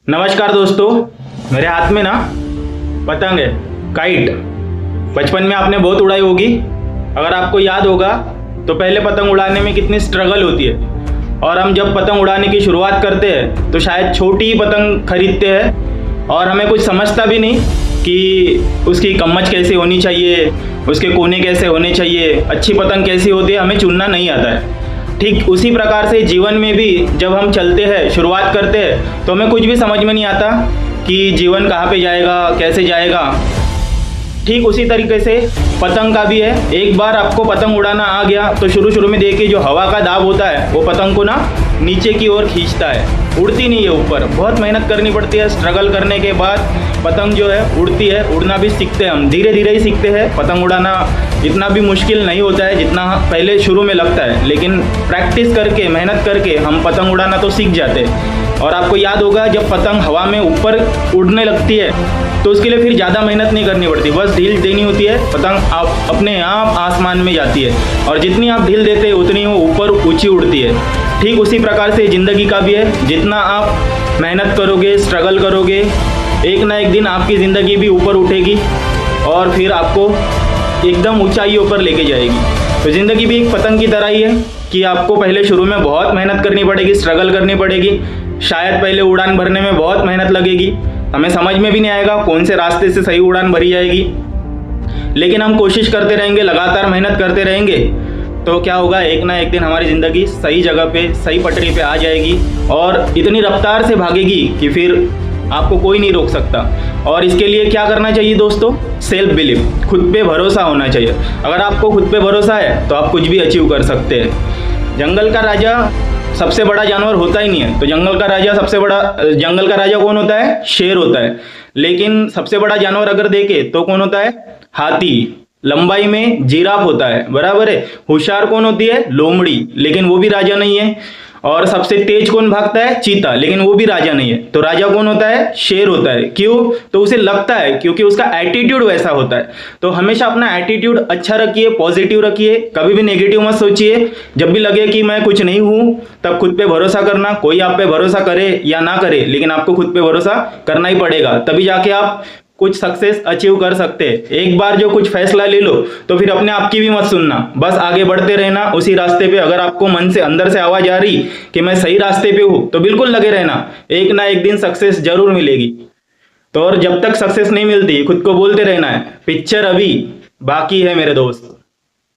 नमस्कार दोस्तों, मेरे हाथ में ना पतंग है, काइट। बचपन में आपने बहुत उड़ाई होगी। अगर आपको याद होगा तो पहले पतंग उड़ाने में कितनी स्ट्रगल होती है, और हम जब पतंग उड़ाने की शुरुआत करते हैं तो शायद छोटी ही पतंग खरीदते हैं और हमें कुछ समझता भी नहीं कि उसकी कम्मच कैसे होनी चाहिए, उसके कोने कैसे होने चाहिए, अच्छी पतंग कैसी होती है, हमें चुनना नहीं आता है। ठीक उसी प्रकार से जीवन में भी जब हम चलते हैं, शुरुआत करते हैं, तो हमें कुछ भी समझ में नहीं आता कि जीवन कहाँ पे जाएगा, कैसे जाएगा। ठीक उसी तरीके से पतंग का भी है। एक बार आपको पतंग उड़ाना आ गया तो शुरू में देखिए जो हवा का दाब होता है वो पतंग को ना नीचे की ओर खींचता है, उड़ती नहीं है ऊपर। बहुत मेहनत करनी पड़ती है। स्ट्रगल करने के बाद पतंग जो है उड़ती है। उड़ना भी सीखते हैं हम, धीरे धीरे ही सीखते हैं। पतंग उड़ाना इतना भी मुश्किल नहीं होता है जितना पहले शुरू में लगता है, लेकिन प्रैक्टिस करके, मेहनत करके हम पतंग उड़ाना तो सीख जाते हैं। और आपको याद होगा जब पतंग हवा में ऊपर उड़ने लगती है तो उसके लिए फिर ज़्यादा मेहनत नहीं करनी पड़ती, बस ढील देनी होती है, पतंग आप अपने आप आसमान में जाती है। और जितनी आप ढील देते हैं उतनी वो ऊपर ऊंची उड़ती है। ठीक उसी प्रकार से ज़िंदगी का भी है। जितना आप मेहनत करोगे, स्ट्रगल करोगे, एक ना एक दिन आपकी ज़िंदगी भी ऊपर उठेगी और फिर आपको एकदम ऊंचाइयों पर लेके जाएगी। तो ज़िंदगी भी एक पतंग की तरह ही है कि आपको पहले शुरू में बहुत मेहनत करनी पड़ेगी, स्ट्रगल करनी पड़ेगी। शायद पहले उड़ान भरने में बहुत मेहनत लगेगी, हमें समझ में भी नहीं आएगा कौन से रास्ते से सही उड़ान भरी जाएगी, लेकिन हम कोशिश करते रहेंगे, लगातार मेहनत करते रहेंगे तो क्या होगा, एक ना एक दिन हमारी ज़िंदगी सही जगह पे, सही पटरी पे आ जाएगी और इतनी रफ्तार से भागेगी कि फिर आपको कोई नहीं रोक सकता। और इसके लिए क्या करना चाहिए दोस्तों? सेल्फ बिलीव, खुद पे भरोसा होना चाहिए। अगर आपको खुद पे भरोसा है तो आप कुछ भी अचीव कर सकते हैं। जंगल का राजा सबसे बड़ा जानवर होता ही नहीं है, तो जंगल का राजा कौन होता है? शेर होता है। लेकिन सबसे बड़ा जानवर अगर देखे तो कौन होता है? हाथी। लंबाई में जिराफ होता है, बराबर है। होशियार कौन होती है? लोमड़ी, लेकिन वो भी राजा नहीं है। और सबसे तेज कौन भागता है? चीता, लेकिन वो भी राजा नहीं है। तो राजा कौन होता है? शेर होता है। क्यों? तो उसे लगता है, क्योंकि उसका एटीट्यूड वैसा होता है। तो हमेशा अपना एटीट्यूड अच्छा रखिए, पॉजिटिव रखिए, कभी भी नेगेटिव मत सोचिए। जब भी लगे कि मैं कुछ नहीं हूं तब खुद पे भरोसा करना। कोई आप पे भरोसा करे या ना करे, लेकिन आपको खुद पे भरोसा करना ही पड़ेगा, तभी जाके आप कुछ सक्सेस अचीव कर सकते हैं। एक बार जो कुछ फैसला ले लो तो फिर अपने आप की भी मत सुनना, बस आगे बढ़ते रहना उसी रास्ते पे। अगर आपको मन से, अंदर से आवाज आ रही कि मैं सही रास्ते पे हूं तो बिल्कुल लगे रहना, एक ना एक दिन सक्सेस जरूर मिलेगी। तो और जब तक सक्सेस नहीं मिलती खुद को बोलते रहना है, पिक्चर अभी बाकी है मेरे दोस्त।